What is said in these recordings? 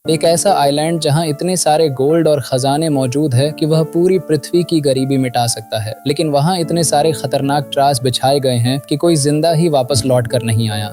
एक ऐसा आइलैंड जहां इतने सारे गोल्ड और खजाने मौजूद है कि वह पूरी पृथ्वी की गरीबी मिटा सकता है, लेकिन वहां इतने सारे खतरनाक त्रास बिछाए गए हैं कि कोई जिंदा ही वापस लौट कर नहीं आया।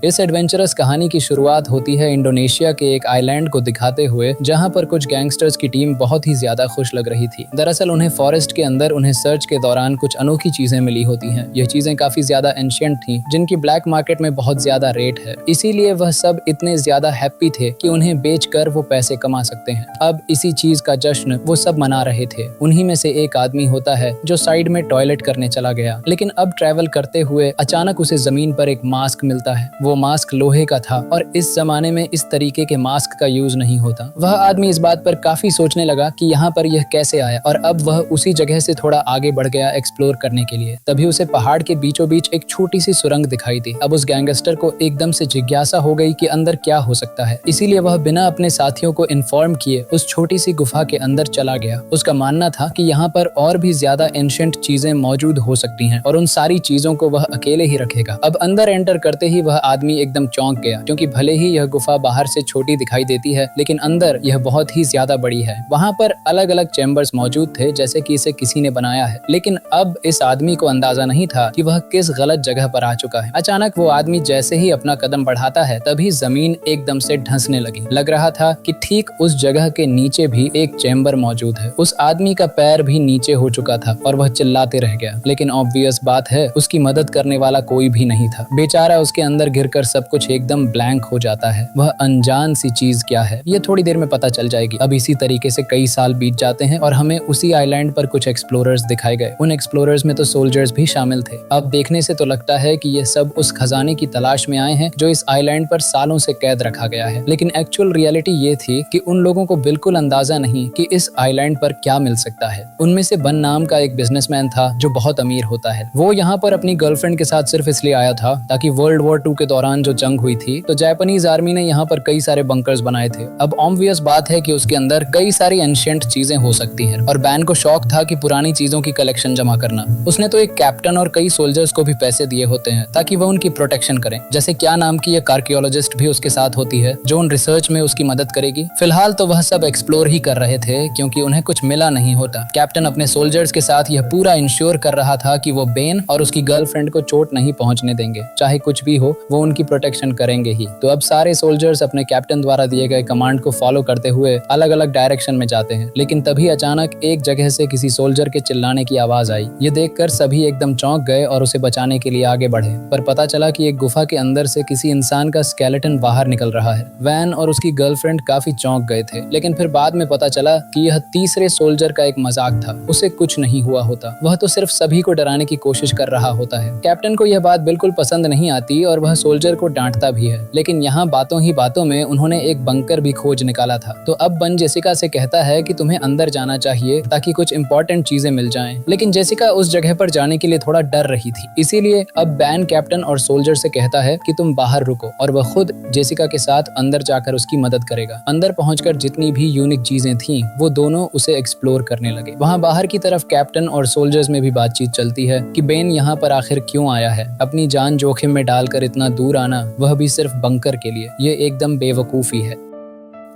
इस एडवेंचरस कहानी की शुरुआत होती है इंडोनेशिया के एक आइलैंड को दिखाते हुए, जहां पर कुछ गैंगस्टर्स की टीम बहुत ही ज्यादा खुश लग रही थी। दरअसल उन्हें फॉरेस्ट के अंदर उन्हें सर्च के दौरान कुछ अनोखी चीजें मिली होती हैं। यह चीजें काफी ज्यादा एंशिएंट थी, जिनकी ब्लैक मार्केट में बहुत ज्यादा रेट है। इसीलिए वह सब इतने ज्यादा हैप्पी थे कि उन्हें बेचकर वो पैसे कमा सकते हैं। अब इसी चीज का जश्न वो सब मना रहे थे। उन्हीं में से एक आदमी होता है जो साइड में टॉयलेट करने चला गया, लेकिन अब ट्रैवल करते हुए अचानक उसे जमीन पर एक मास्क मिलता है। वो मास्क लोहे का था और इस जमाने में इस तरीके के मास्क का यूज नहीं होता। वह आदमी इस बात पर काफी सोचने लगा कि यहाँ पर यह कैसे आया, और अब वह उसी जगह से थोड़ा आगे बढ़ गया एक्सप्लोर करने के लिए। तभी उसे पहाड़ के बीचों बीच एक छोटी सी सुरंग दिखाई दी। अब उस गैंगस्टर को एकदम से जिज्ञासा हो गई कि अंदर क्या हो सकता है। इसीलिए वह बिना अपने साथियों को इन्फॉर्म किए उस छोटी सी गुफा के अंदर चला गया। उसका मानना था कि यहाँ पर और भी ज्यादा एंशिएंट चीजें मौजूद हो सकती हैं और उन सारी चीजों को वह अकेले ही रखेगा। अब अंदर एंटर करते ही वह आदमी एकदम चौंक गया, क्योंकि भले ही यह गुफा बाहर से छोटी दिखाई देती है, लेकिन अंदर यह बहुत ही ज्यादा बड़ी है। वहाँ पर अलग अलग चैम्बर्स मौजूद थे, जैसे कि इसे किसी ने बनाया है। लेकिन अब इस आदमी को अंदाजा नहीं था कि वह किस गलत जगह पर आ चुका है। अचानक वो आदमी जैसे ही अपना कदम बढ़ाता है, तभी जमीन एकदम से धंसने लगी। लग रहा था कि ठीक उस जगह के नीचे भी एक चैम्बर मौजूद है। उस आदमी का पैर भी नीचे हो चुका था और वह चिल्लाते रह गया। लेकिन ऑब्वियस बात है, उसकी मदद करने वाला कोई भी नहीं था। बेचारा उसके अंदर गिरकर सब कुछ एकदम ब्लैंक हो जाता है। वह अनजान सी चीज क्या है, ये थोड़ी देर में पता चल जाएगी। अब इसी तरीके से कई साल बीत जाते हैं और हमें उसी आइलैंड पर कुछ एक्सप्लोरर्स दिखाए गए। उन एक्सप्लोरर्स में तो सोल्जर्स भी शामिल थे। अब देखने से तो लगता है कि ये सब उस खजाने की तलाश में आए हैं जो इस आइलैंड पर सालों से कैद रखा गया है। लेकिन एक्चुअल रियलिटी ये थी कि उन लोगों को बिल्कुल अंदाजा नहीं कि इस आइलैंड पर क्या मिल सकता है। उनमें से बन नाम का एक बिजनेसमैन था जो बहुत अमीर होता है। वो यहाँ पर अपनी गर्लफ्रेंड के साथ सिर्फ इसलिए आया था ताकि वर्ल्ड वॉर 2 के दौरान जो जंग हुई थी, तो जापानीज आर्मी ने यहाँ पर कई सारे बंकर्स बनाए थे। अब ऑब्वियस बात है कि उसके अंदर कई सारी एंशिएंट चीजें हो सकती हैं, और बैन को शौक था कि पुरानी चीजों की कलेक्शन जमा करना। उसने तो एक कैप्टन और कई सोल्जर्स को भी पैसे दिए होते हैं ताकि वह उनकी प्रोटेक्शन करें। जैसे क्या नाम की एक आर्कियोलॉजिस्ट भी उसके साथ होती है जो उन रिसर्च में उसकी मदद करेगी। फिलहाल तो वह सब एक्सप्लोर ही कर रहे थे, क्योंकि उन्हें कुछ मिला नहीं होता। कैप्टन अपने सोल्जर्स के साथ यह पूरा इंश्योर कर रहा था कि वो बेन और उसकी गर्लफ्रेंड को चोट नहीं पहुंचने देंगे। चाहे कुछ भी हो, वो उनकी प्रोटेक्शन करेंगे ही। तो अब सारे सोल्जर्स अपने कैप्टन द्वारा दिए गए कमांड को फॉलो करते हुए अलग अलग डायरेक्शन में जाते हैं। लेकिन तभी अचानक एक जगह से किसी सोल्जर के चिल्लाने की आवाज आई। ये देखकर सभी एकदम चौंक गए और उसे बचाने के लिए आगे बढ़े। पर पता चला कि एक गुफा के अंदर से किसी इंसान का स्केलेटन बाहर निकल रहा है। वैन और उसकी गर्लफ्रेंड काफी चौंक गए थे, लेकिन फिर बाद में पता चला कि यह तीसरे सोल्जर का एक मजाक था। उसे कुछ नहीं हुआ होता, वह तो सिर्फ सभी को डराने की कोशिश कर रहा होता है। कैप्टन को यह बात बिल्कुल पसंद नहीं आती और वह सोल्जर को डांटता भी है। लेकिन यहाँ बातों ही बातों में उन्होंने एक बंकर भी खोज निकाला था। तो अब बन जेसिका से कहता है कि तुम्हें अंदर जाना चाहिए ताकि कुछ इंपॉर्टेंट चीजें मिल जाएं। लेकिन जेसिका उस जगह पर जाने के लिए थोड़ा डर रही थी। इसीलिए अब बैन कैप्टन और सोल्जर से कहता है कि तुम बाहर रुको, और वह खुद जेसिका के साथ अंदर जाकर उसकी मदद करेगा। अंदर पहुंचकर जितनी भी यूनिक चीजें थीं, वो दोनों उसे एक्सप्लोर करने लगे। वहाँ बाहर की तरफ कैप्टन और सोल्जर्स में भी बातचीत चलती है कि बेन यहाँ पर आखिर क्यों आया है। अपनी जान जोखिम में डालकर इतना दूर आना, वह भी सिर्फ बंकर के लिए, ये एकदम बेवकूफी है।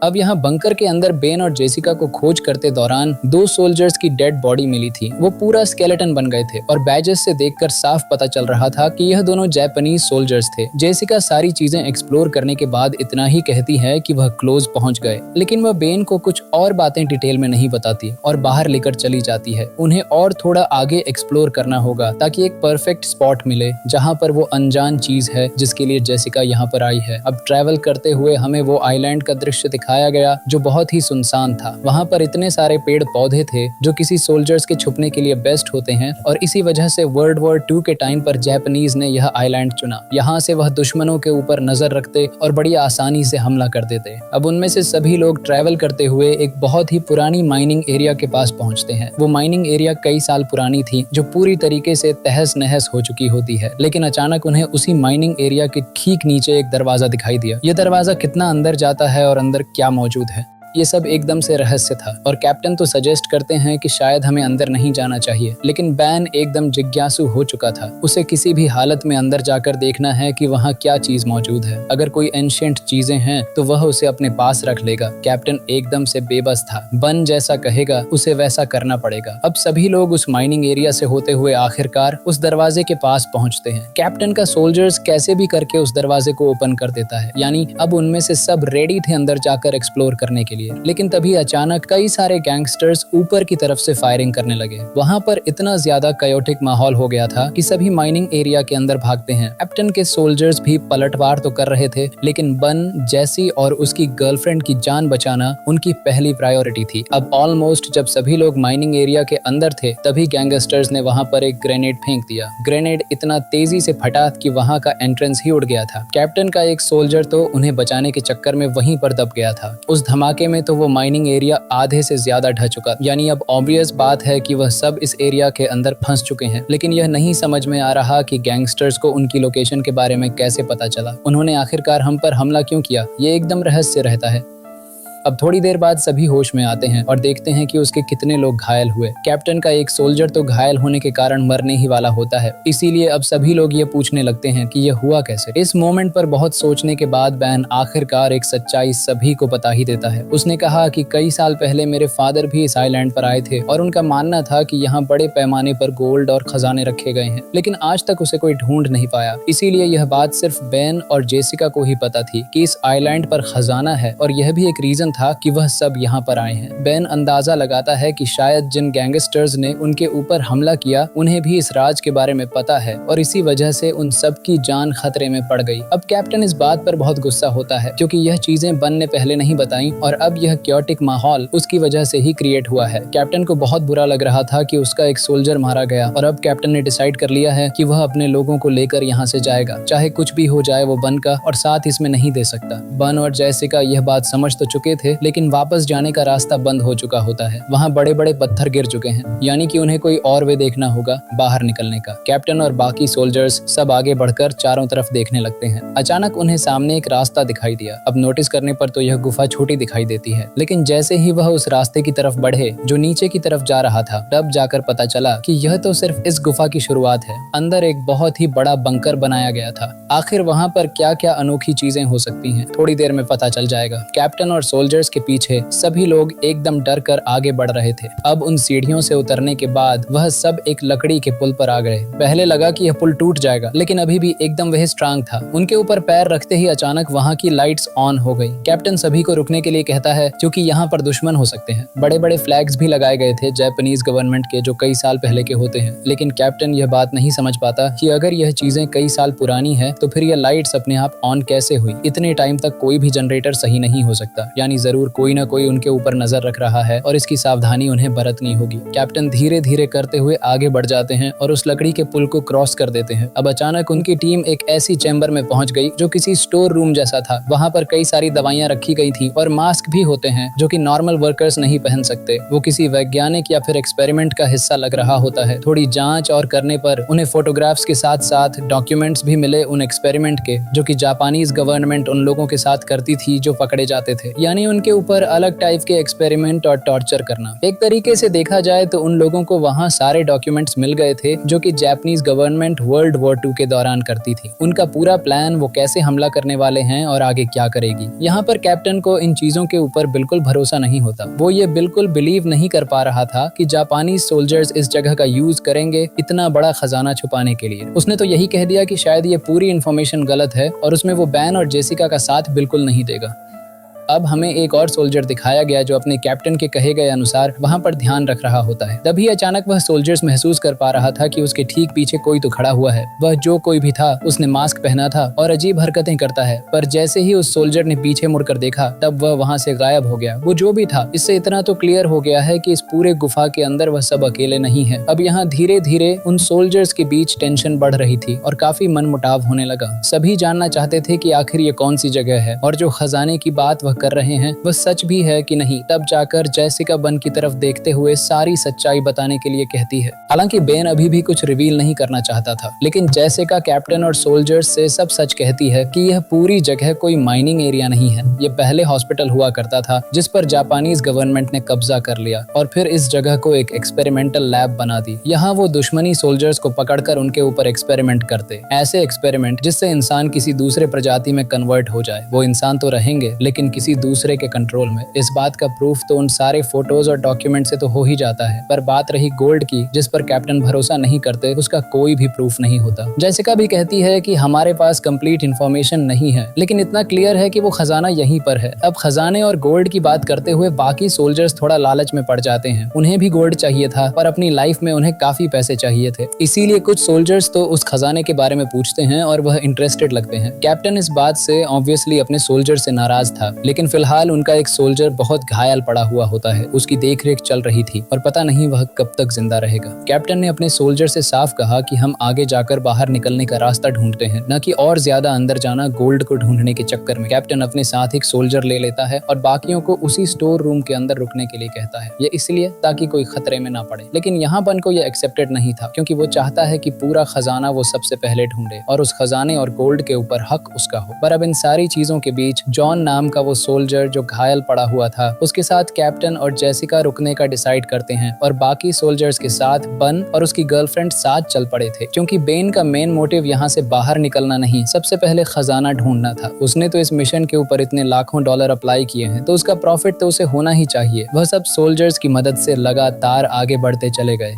अब यहाँ बंकर के अंदर बेन और जेसिका को खोज करते दौरान 2 सोल्जर्स की डेड बॉडी मिली थी। वो पूरा स्केलेटन बन गए थे और बैजेस से देखकर साफ पता चल रहा था कि यह दोनों जापानीज सोल्जर्स थे। जेसिका सारी चीजें एक्सप्लोर करने के बाद इतना ही कहती है कि वह क्लोज पहुंच गए, लेकिन वह बेन को कुछ और बातें डिटेल में नहीं बताती और बाहर लेकर चली जाती है। उन्हें और थोड़ा आगे एक्सप्लोर करना होगा ताकि एक परफेक्ट स्पॉट मिले जहाँ पर वो अनजान चीज है जिसके लिए जेसिका यहाँ पर आई है। अब ट्रैवल करते हुए हमें वो आइलैंड का दृश्य दिखाया गया जो बहुत ही सुनसान था। वहाँ पर इतने सारे पेड़ पौधे थे जो किसी सोल्जर्स के छुपने के लिए बेस्ट होते हैं, और इसी वजह से वर्ल्ड वॉर 2 के टाइम पर जापानीज ने यह आइलैंड चुना। यहाँ से वह दुश्मनों के ऊपर नजर रखते और बड़ी आसानी से हमला कर देते। अब उनमें से सभी लोग ट्रैवल करते हुए एक बहुत ही पुरानी माइनिंग एरिया के पास पहुँचते हैं। वो माइनिंग एरिया कई साल पुरानी थी, जो पूरी तरीके से तहस नहस हो चुकी होती है। लेकिन अचानक उन्हें उसी माइनिंग एरिया के ठीक नीचे एक दरवाजा दिखाई दिया। ये दरवाजा कितना अंदर जाता है और अंदर क्या मौजूद है, ये सब एकदम से रहस्य था और कैप्टन तो सजेस्ट करते हैं कि शायद हमें अंदर नहीं जाना चाहिए, लेकिन बैन एकदम जिज्ञासु हो चुका था। उसे किसी भी हालत में अंदर जाकर देखना है कि वहाँ क्या चीज मौजूद है। अगर कोई एंशिएंट चीजें हैं तो वह उसे अपने पास रख लेगा। कैप्टन एकदम से बेबस था। बन जैसा कहेगा उसे वैसा करना पड़ेगा। अब सभी लोग उस माइनिंग एरिया से होते हुए आखिरकार उस दरवाजे के पास पहुंचते हैं। कैप्टन का सोल्जर्स कैसे भी करके उस दरवाजे को ओपन कर देता है, यानी अब उनमें से सब रेडी थे अंदर जाकर एक्सप्लोर करने के लिए। लेकिन तभी अचानक कई सारे गैंगस्टर्स ऊपर की तरफ से फायरिंग करने लगे। वहां पर इतना ज्यादा कायोटिक माहौल हो गया था कि सभी माइनिंग एरिया के अंदर भागते हैं। कैप्टन के सोल्जर्स भी पलटवार तो कर रहे थे, लेकिन बन, जैसी और उसकी गर्लफ्रेंड की जान बचाना उनकी पहली प्रायोरिटी थी। अब ऑलमोस्ट जब सभी लोग माइनिंग एरिया के अंदर थे, तभी गैंगस्टर्स ने वहां पर एक ग्रेनेड फेंक दिया। ग्रेनेड इतना तेजी से फटा कि वहां का एंट्रेंस ही उड़ गया था। कैप्टन का एक सोल्जर तो उन्हें बचाने के चक्कर में वहीं पर दब गया था। उस धमाके में तो वो माइनिंग एरिया आधे से ज्यादा ढह चुका, यानी अब ऑब्वियस बात है कि वह सब इस एरिया के अंदर फंस चुके हैं। लेकिन यह नहीं समझ में आ रहा कि गैंगस्टर्स को उनकी लोकेशन के बारे में कैसे पता चला, उन्होंने आखिरकार हम पर हमला क्यों किया, ये एकदम रहस्य रहता है। अब थोड़ी देर बाद सभी होश में आते हैं और देखते हैं कि उसके कितने लोग घायल हुए। कैप्टन का एक सोल्जर तो घायल होने के कारण मरने ही वाला होता है, इसीलिए अब सभी लोग ये पूछने लगते हैं कि यह हुआ कैसे। इस मोमेंट पर बहुत सोचने के बाद बैन आखिरकार एक सच्चाई सभी को बता ही देता है। उसने कहा कि कई साल पहले मेरे फादर भी इस आइलैंड पर आए थे और उनका मानना था कि यहाँ बड़े पैमाने पर गोल्ड और खजाने रखे गए हैं, लेकिन आज तक उसे कोई ढूंढ नहीं पाया। इसीलिए यह बात सिर्फ बैन और जेसिका को ही पता थी कि इस आइलैंड पर खजाना है, और यह भी एक रीजन था कि वह सब यहाँ पर आए हैं। बैन अंदाजा लगाता है कि शायद जिन गैंगस्टर्स ने उनके ऊपर हमला किया उन्हें भी इस राज के बारे में पता है और इसी वजह से उन सब की जान खतरे में पड़ गई। अब कैप्टन इस बात पर बहुत गुस्सा होता है क्योंकि यह चीजें बन ने पहले नहीं बताई और अब यह क्योटिक माहौल उसकी वजह से ही क्रिएट हुआ है। कैप्टन को बहुत बुरा लग रहा था कि उसका एक सोल्जर मारा गया और अब कैप्टन ने डिसाइड कर लिया है कि वह अपने लोगों को लेकर यहाँ से जाएगा, चाहे कुछ भी हो जाए वो बन का और साथ इसमें नहीं दे सकता। बन और जैसिका यह बात समझ तो चुके थे, लेकिन वापस जाने का रास्ता बंद हो चुका होता है। वहाँ बड़े बड़े पत्थर गिर चुके हैं, यानी कि उन्हें कोई और वे देखना होगा बाहर निकलने का। कैप्टन और बाकी सोल्जर्स सब आगे बढ़कर चारों तरफ देखने लगते हैं। अचानक उन्हें सामने एक रास्ता दिखाई दिया। अब नोटिस करने पर तो यह गुफा छोटी दिखाई देती है, लेकिन जैसे ही वह उस रास्ते की तरफ बढ़े जो नीचे की तरफ जा रहा था, तब जाकर पता चला कि यह तो सिर्फ इस गुफा की शुरुआत है। अंदर एक बहुत ही बड़ा बंकर बनाया गया था। आखिर वहाँ पर क्या क्या अनोखी चीजें हो सकती हैं, थोड़ी देर में पता चल जाएगा। कैप्टन और सोल्जर्स के पीछे सभी लोग एकदम डर कर आगे बढ़ रहे थे। अब उन सीढ़ियों से उतरने के बाद वह सब एक लकड़ी के पुल पर आ गए। पहले लगा कि यह पुल टूट जाएगा, लेकिन अभी भी एकदम वह स्ट्रांग था। उनके ऊपर पैर रखते ही अचानक वहाँ की लाइट्स ऑन हो गई। कैप्टन सभी को रुकने के लिए कहता है क्योंकि यहाँ पर दुश्मन हो सकते हैं। बड़े बड़े फ्लैग्स भी लगाए गए थे जापानीज गवर्नमेंट के, जो कई साल पहले के होते हैं। लेकिन कैप्टन यह बात नहीं समझ पाता कि अगर यह चीजें कई साल पुरानी है तो फिर यह लाइट्स अपने आप ऑन कैसे हुई। इतने टाइम तक कोई भी जनरेटर सही नहीं हो सकता, यानी जरूर कोई ना कोई उनके ऊपर नजर रख रहा है और इसकी सावधानी उन्हें बरतनी होगी। कैप्टन धीरे धीरे करते हुए आगे बढ़ जाते हैं और उस लकड़ी के पुल को क्रॉस कर देते हैं। अब अचानक उनकी टीम एक ऐसी चैम्बर में पहुंच गई जो किसी स्टोर रूम जैसा था। वहां पर कई सारी दवाइयां रखी गई थी और मास्क भी होते हैं जो कि नॉर्मल वर्कर्स नहीं पहन सकते। वो किसी वैज्ञानिक या फिर एक्सपेरिमेंट का हिस्सा लग रहा होता है। थोड़ी जांच और करने पर उन्हें फोटोग्राफ्स के साथ साथ डॉक्यूमेंट्स भी मिले उन एक्सपेरिमेंट के, जो कि जापानीज गवर्नमेंट उन लोगों के साथ करती थी जो पकड़े जाते थे, यानी उनके ऊपर अलग टाइप के एक्सपेरिमेंट और टॉर्चर करना। एक तरीके से देखा जाए तो उन लोगों को वहाँ सारे डॉक्यूमेंट्स मिल गए थे जो कि जापानीज गवर्नमेंट वर्ल्ड वॉर 2 के दौरान करती थी। उनका पूरा प्लान, वो कैसे हमला करने वाले हैं और आगे क्या करेगी। यहाँ पर कैप्टन को इन चीजों के ऊपर बिल्कुल भरोसा नहीं होता। वो ये बिल्कुल बिलीव नहीं कर पा रहा था कि जापानी सोल्जर्स इस जगह का यूज करेंगे इतना बड़ा खजाना छुपाने के लिए। उसने तो यही कह दिया कि शायद ये पूरी इन्फॉर्मेशन गलत है और उसमें वो बैन और जेसिका का साथ बिल्कुल नहीं देगा। अब हमें एक और सोल्जर दिखाया गया जो अपने कैप्टन के कहे गए अनुसार वहां पर ध्यान रख रहा होता है। तभी अचानक वह सोल्जर्स महसूस कर पा रहा था कि उसके ठीक पीछे कोई तो खड़ा हुआ है। वह जो कोई भी था उसने मास्क पहना था और अजीब हरकतें करता है, पर जैसे ही उस सोल्जर ने पीछे मुड़कर देखा तब वह वहां से गायब हो गया। वो जो भी था, इससे इतना तो क्लियर हो गया है कि इस पूरे गुफा के अंदर वह सब अकेले नहीं है। अब यहाँ धीरे धीरे उन सोल्जर्स के बीच टेंशन बढ़ रही थी और काफी मनमुटाव होने लगा। सभी जानना चाहते थे कि आखिर ये कौन सी जगह है और जो खजाने की बात वह कर रहे हैं वह सच भी है कि नहीं। तब जाकर जेसिका बन की तरफ देखते हुए सारी सच्चाई बताने के लिए कहती है। हालांकि बेन अभी भी कुछ रिवील नहीं करना चाहता था, लेकिन जेसिका कैप्टन और सोल्जर्स से सब सच कहती है कि यह पूरी जगह कोई माइनिंग एरिया नहीं है। ये पहले हॉस्पिटल हुआ करता था जिस पर जापानीज गवर्नमेंट ने कब्जा कर लिया और फिर इस जगह को एक एक्सपेरिमेंटल लैब बना दी। यहाँ वो दुश्मनी सोल्जर्स को पकड़कर उनके ऊपर एक्सपेरिमेंट करते, ऐसे एक्सपेरिमेंट जिससे इंसान किसी दूसरे प्रजाति में कन्वर्ट हो जाए। वो इंसान तो रहेंगे लेकिन किसी दूसरे के कंट्रोल में। इस बात का प्रूफ तो उन सारे फोटोज और डॉक्यूमेंट से तो हो ही जाता है, पर बात रही गोल्ड की जिस पर कैप्टन भरोसा नहीं करते, उसका कोई भी प्रूफ नहीं होता। जेसिका भी कहती है कि हमारे पास कंप्लीट इन्फॉर्मेशन नहीं है, लेकिन इतना क्लियर है कि वो खजाना यहीं पर है। अब खजाने और गोल्ड की बात करते हुए बाकी सोल्जर्स थोड़ा लालच में पड़ जाते हैं। उन्हें भी गोल्ड चाहिए था और अपनी लाइफ में उन्हें काफी पैसे चाहिए थे, इसीलिए कुछ सोल्जर्स तो उस खजाने के बारे में पूछते हैं और वह इंटरेस्टेड लगते हैं। कैप्टन इस बात से ऑब्वियसली अपने सोल्जर से नाराज था, लेकिन फिलहाल उनका एक सोल्जर बहुत घायल पड़ा हुआ होता है। उसकी देखरेख चल रही थी और पता नहीं वह कब तक जिंदा रहेगा। कैप्टन ने अपने सोल्जर से साफ कहा कि हम आगे जाकर बाहर निकलने का रास्ता ढूंढते हैं, न कि और ज्यादा अंदर जाना गोल्ड को ढूंढने के चक्कर में। कैप्टन अपने साथ एक सोल्जर ले लेता है और बाकियों को उसी स्टोर रूम के अंदर रुकने के लिए कहता है। ये इसलिए ताकि कोई खतरे में ना पड़े, लेकिन यहाँ बन को यह एक्सेप्टेड नहीं था, क्योंकि वो चाहता है कि पूरा खजाना वो सबसे पहले ढूंढे और उस खजाने और गोल्ड के ऊपर हक उसका हो। पर अब इन सारी चीजों के बीच जॉन नाम का वो सोल्जर जो घायल पड़ा हुआ था, उसके साथ कैप्टन और जेसिका रुकने का डिसाइड करते हैं और बाकी सोल्जर्स के साथ बन और उसकी गर्लफ्रेंड साथ चल पड़े थे, क्योंकि बेन का मेन मोटिव यहाँ से बाहर निकलना नहीं, सबसे पहले खजाना ढूंढना था। उसने तो इस मिशन के ऊपर इतने लाखों डॉलर अप्लाई किए हैं, तो उसका प्रॉफिट तो उसे होना ही चाहिए। वह सब सोल्जर्स की मदद से लगातार आगे बढ़ते चले गए।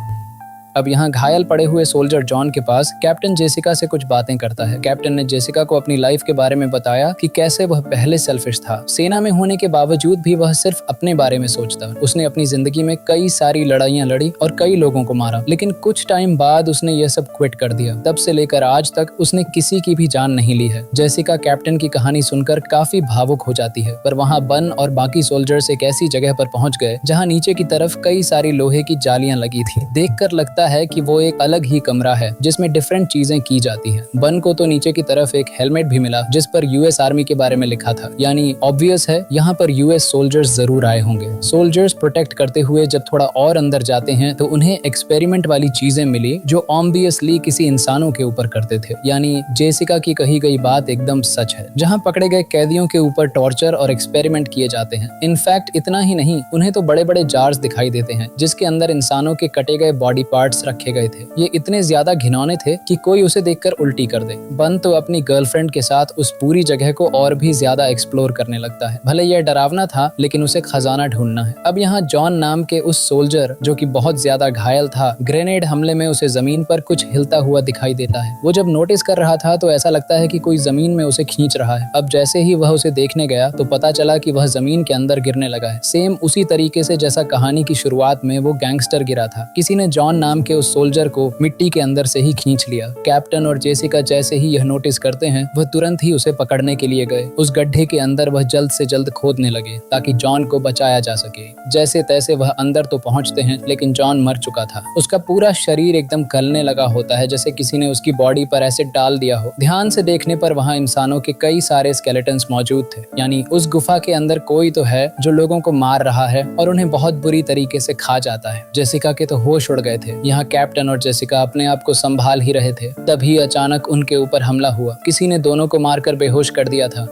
अब यहाँ घायल पड़े हुए सोल्जर जॉन के पास कैप्टन जेसिका से कुछ बातें करता है। कैप्टन ने जेसिका को अपनी लाइफ के बारे में बताया कि कैसे वह पहले सेल्फिश था। सेना में होने के बावजूद भी वह सिर्फ अपने बारे में सोचता। उसने अपनी जिंदगी में कई सारी लड़ाइयाँ लड़ी और कई लोगों को मारा, लेकिन कुछ टाइम बाद उसने यह सब क्विट कर दिया। तब से लेकर आज तक उसने किसी की भी जान नहीं ली है। जेसिका कैप्टन की कहानी सुनकर काफी भावुक हो जाती है, पर वहाँ बन और बाकी सोल्जर्स एक ऐसी जगह पर पहुंच गए जहाँ नीचे की तरफ कई सारी लोहे की जालियां लगी थी। देखकर लगता है कि वो एक अलग ही कमरा है जिसमें डिफरेंट चीजें की जाती हैं। बन को तो नीचे की तरफ एक हेलमेट भी मिला जिस पर यूएस आर्मी के बारे में लिखा था, यानी ऑब्वियस है यहाँ पर यूएस सोल्जर्स जरूर आए होंगे। सोल्जर्स प्रोटेक्ट करते हुए जब थोड़ा और अंदर जाते हैं तो उन्हें एक्सपेरिमेंट वाली चीजें मिली जो ऑब्वियसली किसी इंसानों के ऊपर करते थे, यानी जेसिका की कही गई बात एकदम सच है। जहाँ पकड़े गए कैदियों के ऊपर टॉर्चर और एक्सपेरिमेंट किए जाते हैं। इनफैक्ट इतना ही नहीं, उन्हें तो बड़े बड़े जार्स दिखाई देते हैं जिसके अंदर इंसानों के कटे गए बॉडी पार्ट्स रखे गए थे। ये इतने ज्यादा घिनौने थे कि कोई उसे देखकर उल्टी कर दे। बन तो अपनी गर्लफ्रेंड के साथ उस पूरी जगह को और भी ज्यादा एक्सप्लोर करने लगता है। भले यह डरावना था, लेकिन उसे खजाना ढूंढना है। अब यहाँ जॉन नाम के उस सोल्जर जो कि बहुत ज्यादा घायल था, ग्रेनेड हमले में उसे जमीन पर कुछ हिलता हुआ दिखाई देता है। वो जब नोटिस कर रहा था तो ऐसा लगता है कि कोई जमीन में उसे खींच रहा है। अब जैसे ही वह उसे देखने गया तो पता चला कि वह जमीन के अंदर गिरने लगा है, सेम उसी तरीके से जैसा कहानी की शुरुआत में वो गैंगस्टर गिरा था। किसी ने जॉन नाम के उस सोल्जर को मिट्टी के अंदर से ही खींच लिया। कैप्टन और जेसिका जैसे ही यह नोटिस करते हैं, वह तुरंत ही उसे पकड़ने के लिए गए। उस गड्ढे के अंदर वह जल्द से जल्द खोदने लगे ताकि जॉन को बचाया जा सके। जैसे तैसे वह अंदर तो पहुंचते हैं, लेकिन जॉन मर चुका था। उसका पूरा शरीर एकदम गलने लगा होता है, जैसे किसी ने उसकी बॉडी पर एसिड डाल दिया हो। ध्यान से देखने पर वहाँ इंसानों के कई सारे स्केलेटन्स मौजूद थे, यानी उस गुफा के अंदर कोई तो है जो लोगों को मार रहा है और उन्हें बहुत बुरी तरीके से खा जाता है। जेसिका के तो होश उड़ गए थे। यहाँ कैप्टन और जेसिका अपने आप को संभाल ही रहे थे, तभी अचानक उनके ऊपर हमला हुआ। किसी ने दोनों को मारकर बेहोश कर दिया था।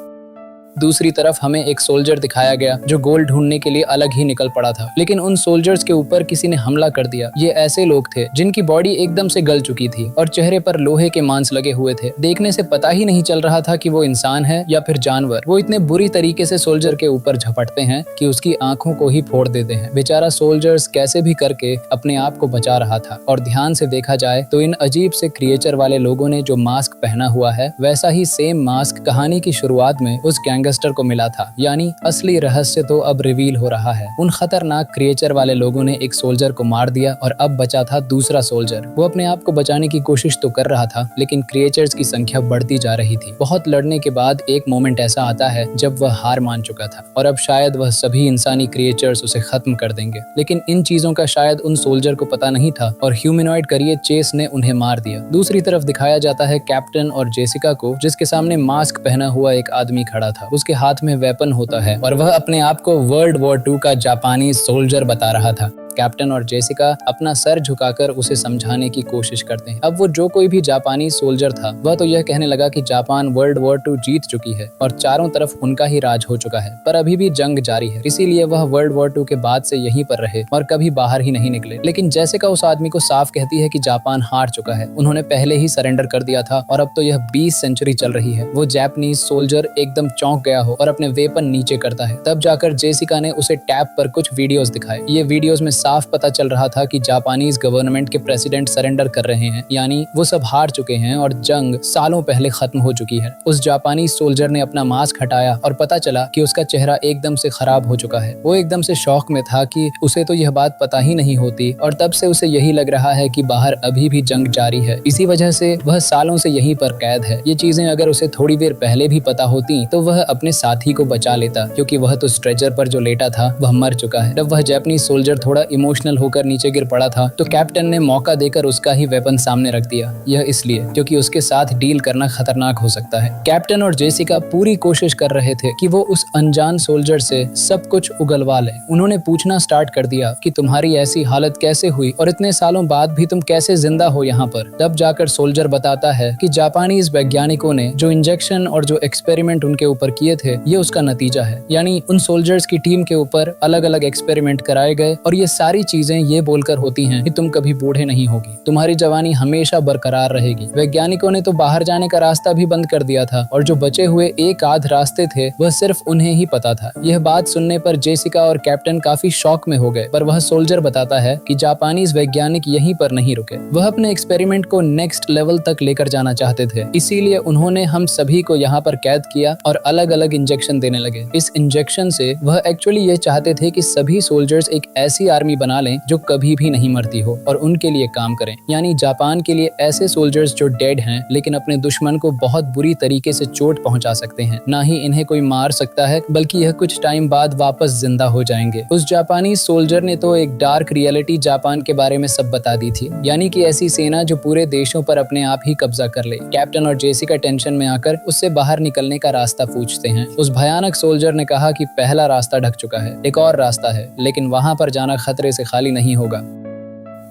दूसरी तरफ हमें एक सोल्जर दिखाया गया जो गोल्ड ढूंढने के लिए अलग ही निकल पड़ा था, लेकिन उन सोल्जर्स के ऊपर किसी ने हमला कर दिया। ये ऐसे लोग थे जिनकी बॉडी एकदम से गल चुकी थी और चेहरे पर लोहे के मांस लगे हुए थे। देखने से पता ही नहीं चल रहा था कि वो इंसान है या फिर जानवर। वो इतने बुरी तरीके से सोल्जर के ऊपर झपटते हैं कि उसकी आंखों को ही फोड़ देते हैं। बेचारा सोल्जर्स कैसे भी करके अपने आप को बचा रहा था। और ध्यान से देखा जाए तो इन अजीब से क्रिएचर वाले लोगों ने जो मास्क पहना हुआ है, वैसा ही सेम मास्क कहानी की शुरुआत में उस गैंगस्टर को मिला था। यानी असली रहस्य तो अब रिवील हो रहा है। उन खतरनाक क्रिएचर वाले लोगों ने एक सोल्जर को मार दिया और अब बचा था दूसरा सोल्जर। वो अपने आप को बचाने की कोशिश तो कर रहा था, लेकिन क्रिएचर्स की संख्या बढ़ती जा रही थी। बहुत लड़ने के बाद एक मोमेंट ऐसा आता है जब वह हार मान चुका था और अब शायद वह सभी इंसानी क्रिएचर्स उसे खत्म कर देंगे। लेकिन इन चीजों का शायद उन सोल्जर को पता नहीं था और ह्यूमनॉइड करिए चेस ने उन्हें मार दिया। दूसरी तरफ दिखाया जाता है कैप्टन और जेसिका को, जिसके सामने मास्क पहना हुआ एक आदमी खड़ा था। था। उसके हाथ में वेपन होता है और वह अपने आप को वर्ल्ड वॉर 2 का जापानी सोल्जर बता रहा था। कैप्टन और जेसिका अपना सर झुकाकर उसे समझाने की कोशिश करते हैं। अब वो जो कोई भी जापानी सोल्जर था वह तो यह कहने लगा कि जापान वर्ल्ड वॉर 2 जीत चुकी है और चारों तरफ उनका ही राज हो चुका है, पर अभी भी जंग जारी है, इसीलिए वह वर्ल्ड वॉर 2 के बाद से यहीं पर रहे और कभी बाहर ही नहीं निकले। लेकिन जेसिका उस आदमी को साफ कहती है कि जापान हार चुका है, उन्होंने पहले ही सरेंडर कर दिया था और अब तो यह 20 सेंचुरी चल रही है। वो जापानीज सोल्जर एकदम चौंक गया हो और अपने वेपन नीचे करता है। तब जाकर जेसिका ने उसे टैब पर कुछ वीडियोस दिखाए। ये वीडियोस में साफ पता चल रहा था कि जापानीज गवर्नमेंट के प्रेसिडेंट सरेंडर कर रहे हैं, यानी वो सब हार चुके हैं और जंग सालों पहले खत्म हो चुकी है। उस जापानी सोल्जर ने अपना मास्क हटाया और पता चला कि उसका चेहरा एकदम से खराब हो चुका है। वो एकदम से शौक में था कि उसे तो यह बात पता ही नहीं होती और तब से उसे यही लग रहा है कि बाहर अभी भी जंग जारी है। इसी वजह से वह सालों से यहीं पर कैद है। ये चीजें अगर उसे थोड़ी देर पहले भी पता होती तो वह अपने साथी को बचा लेता, क्योंकि वह तो स्ट्रेचर पर जो लेटा था वह मर चुका है। जब वह जापानी सोल्जर थोड़ा इमोशनल होकर नीचे गिर पड़ा था तो कैप्टन ने मौका देकर उसका ही वेपन सामने रख दिया। यह इसलिए क्योंकि उसके साथ डील करना खतरनाक हो सकता है। कैप्टन और जेसिका पूरी कोशिश कर रहे थे कि वो उस अनजान सोल्जर से सब कुछ उगलवा ले। उन्होंने पूछना स्टार्ट कर दिया कि तुम्हारी ऐसी हालत कैसे हुई और इतने सालों बाद भी तुम कैसे जिंदा हो यहाँ पर। तब जाकर सोल्जर बताता है कि जापानीज वैज्ञानिकों ने जो इंजेक्शन और जो एक्सपेरिमेंट उनके ऊपर किए थे ये उसका नतीजा है। यानी उन सोल्जर्स की टीम के ऊपर अलग अलग एक्सपेरिमेंट कराए गए और ये सारी चीजें ये बोलकर होती हैं कि तुम कभी बूढ़े नहीं होगी, तुम्हारी जवानी हमेशा बरकरार रहेगी। वैज्ञानिकों ने तो बाहर जाने का रास्ता भी बंद कर दिया था और जो बचे हुए एक आध रास्ते थे वह सिर्फ उन्हें ही पता था। यह बात सुनने पर जेसिका और कैप्टन काफी शॉक में हो गए, पर वह सोल्जर बताता है कि जापानीज वैज्ञानिक यहीं पर नहीं रुके। वह अपने एक्सपेरिमेंट को नेक्स्ट लेवल तक लेकर जाना चाहते थे, इसीलिए उन्होंने हम सभी को यहाँ पर कैद किया और अलग अलग इंजेक्शन देने लगे। इस इंजेक्शन से वह एक्चुअली ये चाहते थे कि सभी सोल्जर्स एक ऐसी आर्मी बना लें जो कभी भी नहीं मरती हो और उनके लिए काम करें। यानी जापान के लिए ऐसे सोल्जर्स जो डेड हैं लेकिन अपने दुश्मन को बहुत बुरी तरीके से चोट पहुंचा सकते हैं। ना ही इन्हें कोई मार सकता है बल्कि यह कुछ टाइम बाद वापस जिंदा हो जाएंगे। उस जापानी सोल्जर ने तो एक डार्क रियलिटी जापान के बारे में सब बता दी थी, यानी कि ऐसी सेना जो पूरे देशों पर अपने आप ही कब्जा कर ले। कैप्टन और जेसिका टेंशन में आकर उससे बाहर निकलने का रास्ता पूछते हैं। उस भयानक सोल्जर ने कहा कि पहला रास्ता ढक चुका है, एक और रास्ता है, लेकिन वहां पर जाना खतरे से खाली नहीं होगा।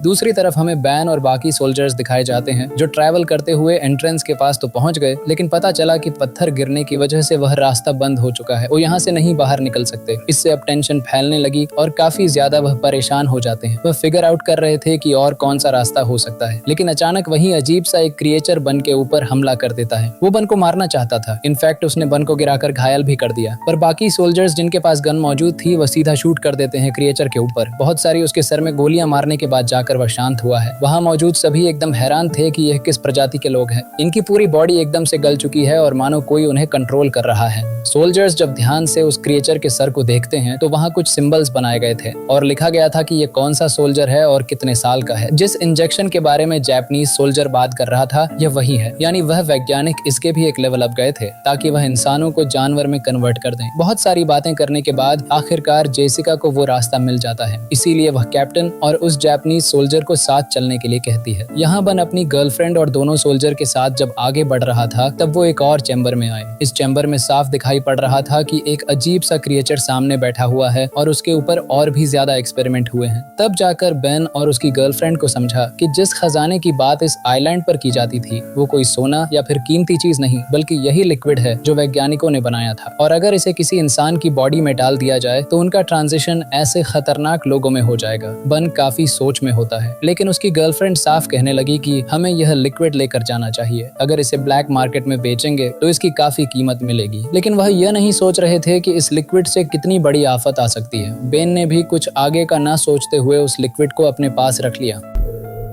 दूसरी तरफ हमें बैन और बाकी सोल्जर्स दिखाए जाते हैं जो ट्रैवल करते हुए एंट्रेंस के पास तो पहुंच गए, लेकिन पता चला कि पत्थर गिरने की वजह से वह रास्ता बंद हो चुका है। वो यहाँ से नहीं बाहर निकल सकते। इससे अब टेंशन फैलने लगी और काफी ज्यादा वह परेशान हो जाते हैं। वह फिगर आउट कर रहे थे कि और कौन सा रास्ता हो सकता है, लेकिन अचानक वही अजीब सा एक क्रिएचर बन के ऊपर हमला कर देता है। वो बन को मारना चाहता था, इनफैक्ट उसने बन को गिराकर घायल भी कर दिया, पर बाकी सोल्जर्स जिनके पास गन मौजूद थी वह सीधा शूट कर देते हैं क्रिएचर के ऊपर। बहुत सारी उसके सर में गोलियां मारने के बाद जाकर वह शांत हुआ है। वहाँ मौजूद सभी एकदम हैरान थे कि यह किस प्रजाति के लोग हैं। इनकी पूरी बॉडी एकदम से गल चुकी है और मानो कोई उन्हें कंट्रोल कर रहा है। सोल्जर्स जब ध्यान से उस क्रिएचर के सर को देखते हैं तो वहाँ कुछ सिंबल्स बनाए गए थे और लिखा गया था कि ये कौन सा सोल्जर है और कितने साल का है। जिस इंजेक्शन के बारे में जापानीज सोल्जर बात कर रहा था यह वही है, यानी वह वैज्ञानिक इसके भी एक लेवल अप गए थे ताकि वह इंसानों को जानवर में कन्वर्ट कर दें। बहुत सारी बातें करने के बाद आखिरकार जेसिका को वो रास्ता मिल जाता है, इसीलिए वह कैप्टन और उस जापानीज सोल्जर को साथ चलने के लिए कहती है। यहाँ बन अपनी गर्लफ्रेंड और दोनों सोल्जर के साथ जब आगे बढ़ रहा था तब वो एक और चैम्बर में आए। इस चैम्बर में साफ दिखाई पड़ रहा था कि एक अजीब सा क्रिएचर सामने बैठा हुआ है और उसके ऊपर और भी ज्यादा एक्सपेरिमेंट हुए हैं। तब जाकर बेन और उसकी गर्लफ्रेंड को समझा कि जिस खजाने की बात इस आइलैंड पर की जाती थी वो कोई सोना या फिर कीमती चीज नहीं बल्कि यही लिक्विड है जो वैज्ञानिकों ने बनाया था, और अगर इसे किसी इंसान की बॉडी में डाल दिया जाए तो उनका ट्रांजिशन ऐसे खतरनाक लोगों में हो जाएगा। बन काफी सोच में होता है, लेकिन उसकी गर्लफ्रेंड साफ कहने लगी कि हमें यह लिक्विड लेकर जाना चाहिए, अगर इसे ब्लैक मार्केट में बेचेंगे तो इसकी काफी कीमत मिलेगी। लेकिन वह यह नहीं सोच रहे थे कि इस लिक्विड से कितनी बड़ी आफत आ सकती है। बेन ने भी कुछ आगे का ना सोचते हुए उस लिक्विड को अपने पास रख लिया।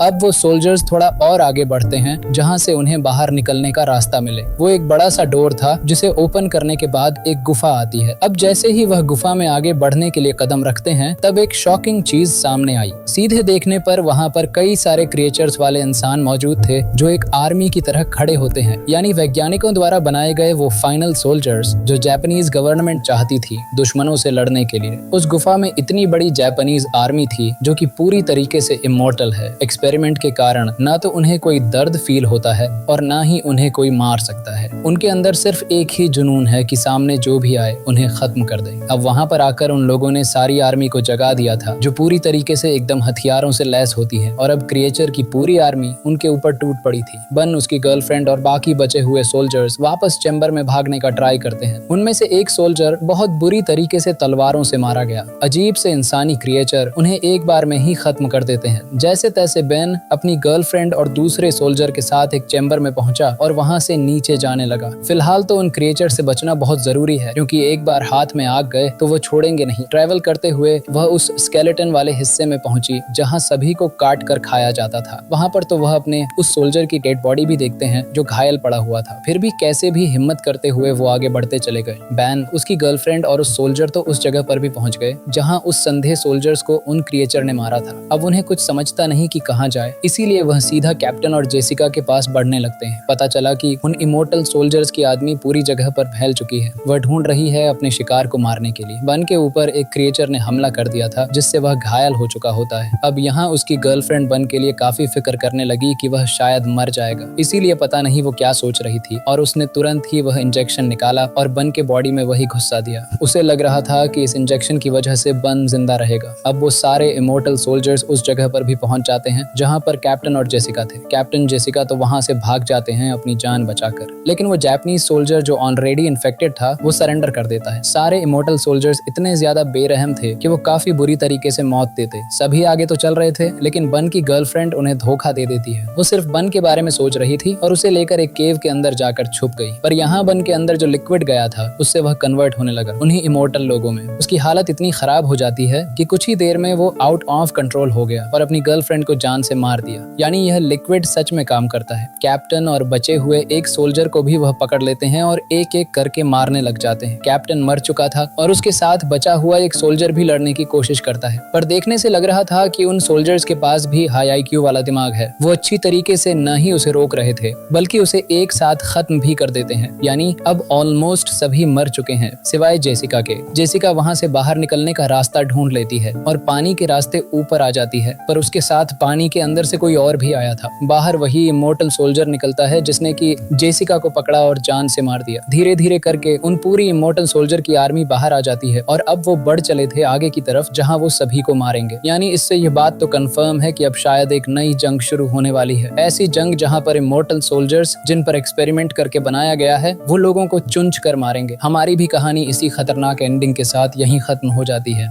अब वो सोल्जर्स थोड़ा और आगे बढ़ते हैं जहां से उन्हें बाहर निकलने का रास्ता मिले। वो एक बड़ा सा डोर था जिसे ओपन करने के बाद एक गुफा आती है। अब जैसे ही वह गुफा में आगे बढ़ने के लिए कदम रखते हैं तब एक शॉकिंग चीज सामने आई। सीधे देखने पर वहां पर कई सारे क्रिएचर्स वाले इंसान मौजूद थे जो एक आर्मी की तरह खड़े होते हैं, यानी वैज्ञानिकों द्वारा बनाए गए वो फाइनल सोल्जर्स जो जापानीज गवर्नमेंट चाहती थी दुश्मनों से लड़ने के लिए। उस गुफा में इतनी बड़ी जापानीज आर्मी थी जो कि पूरी तरीके से इमॉर्टल है। एक्सपेरिमेंट के कारण ना तो उन्हें कोई दर्द फील होता है और ना ही उन्हें कोई मार सकता है। उनके अंदर सिर्फ एक ही जुनून है कि सामने जो भी आए उन्हें खत्म कर दे। अब वहाँ पर आकर उन लोगों ने सारी आर्मी को जगा दिया था, जो पूरी तरीके से एकदम हथियारों से लैस होती है, और अब क्रिएचर की पूरी आर्मी उनके ऊपर टूट पड़ी थी। बन, उसकी गर्लफ्रेंड और बाकी बचे हुए सोल्जर्स वापस चैम्बर में भागने का ट्राई करते हैं। उनमें से एक सोल्जर बहुत बुरी तरीके से तलवारों से मारा गया। अजीब से इंसानी क्रिएचर उन्हें एक बार में ही खत्म कर देते हैं। जैसे तैसे बेन अपनी गर्लफ्रेंड और दूसरे सोल्जर के साथ एक चैम्बर में पहुंचा और वहां से नीचे जाने लगा। फिलहाल तो उन क्रिएचर से बचना बहुत जरूरी है, क्योंकि एक बार हाथ में आग गए तो वो छोड़ेंगे नहीं। ट्रैवल करते हुए वह उस स्केलेटन वाले हिस्से में पहुंची जहां सभी को काट कर खाया जाता था। वहां पर तो वह अपने उस सोल्जर की डेड बॉडी भी देखते हैं जो घायल पड़ा हुआ था। फिर भी कैसे भी हिम्मत करते हुए वो आगे बढ़ते चले गए। बैन, उसकी गर्लफ्रेंड और उस सोल्जर तो उस जगह पर भी पहुंच गए जहां उस संधे सोल्जर्स को उन क्रिएचर ने मारा था। अब उन्हें कुछ समझता नहीं कि कहां जाए, इसीलिए वह सीधा कैप्टन और जेसिका के पास बढ़ने लगते हैं। पता चला कि उन इमोर्टल सोल्जर्स की आदमी पूरी जगह पर फैल चुकी है। वह ढूंढ रही है अपने शिकार को मारने के लिए। बन के ऊपर एक क्रिएचर ने हमला कर दिया था, जिससे वह घायल हो चुका होता है। अब यहाँ उसकी गर्लफ्रेंड बन के लिए काफी फिक्र करने लगी कि वह शायद मर जाएगा, इसीलिए पता नहीं वो क्या सोच रही थी, और उसने तुरंत ही वह इंजेक्शन निकाला और बन के बॉडी में वही घुसा दिया। उसे लग रहा था कि इस इंजेक्शन की वजह से बन जिंदा रहेगा। अब वो सारे इमोर्टल सोल्जर्स उस जगह पर भी पहुंच जाते हैं जहां पर कैप्टन और जेसिका थे। कैप्टन जेसिका तो वहां से भाग जाते हैं अपनी जान बचाकर, लेकिन वो जापानीज सोल्जर जो ऑलरेडी इन्फेक्टेड था वो सरेंडर कर देता है। सारे इमोर्टल सोल्जर्स इतने ज्यादा बेरहम थे कि वो काफी बुरी तरीके से मौत देते। सभी आगे तो चल रहे थे, लेकिन बन की गर्लफ्रेंड उन्हें धोखा दे देती है। वो सिर्फ बन के बारे में सोच रही थी और उसे लेकर एक केव के अंदर जाकर छुप गई। पर यहाँ बन के अंदर जो लिक्विड गया था उससे वह कन्वर्ट होने लगा उन्हीं इमोर्टल लोगों में। उसकी हालत इतनी खराब हो जाती है कि कुछ ही देर में वो आउट ऑफ कंट्रोल हो गया और अपनी गर्लफ्रेंड को जान से मार दिया। यानी यह लिक्विड सच में काम करता है। कैप्टन और बचे हुए एक सोल्जर को भी वह पकड़ लेते हैं और एक एक करके मारने लग जाते हैं। कैप्टन मर चुका था और उसके साथ बचा हुआ एक सोल्जर भी लड़ने की कोशिश करता है, पर देखने से लग रहा था कि उन सोल्जर्स के पास भी हाई IQ वाला दिमाग है। वो अच्छी तरीके से न ही उसे रोक रहे थे, बल्कि उसे एक साथ खत्म भी कर देते हैं। यानी अब ऑलमोस्ट सभी मर चुके हैं सिवाय जेसिका के। जेसिका वहां से बाहर निकलने का रास्ता ढूंढ लेती है और पानी के रास्ते ऊपर आ जाती है, पर उसके साथ पानी के अंदर से कोई और भी आया था। बाहर वही इमोर्टल सोल्जर निकलता है जिसने कि जेसिका को पकड़ा और जान से मार दिया। धीरे धीरे करके उन पूरी इमोर्टल सोल्जर की आर्मी बाहर आ जाती है और अब वो बढ़ चले थे आगे की तरफ जहां वो सभी को मारेंगे। यानी इससे ये बात तो कंफर्म है कि अब शायद एक नई जंग शुरू होने वाली है। ऐसी जंग जहां पर इमोर्टल सोल्जर्स जिन पर एक्सपेरिमेंट करके बनाया गया है वो लोगों को चुंच कर मारेंगे। हमारी भी कहानी इसी खतरनाक एंडिंग के साथ यहीं खत्म हो जाती है।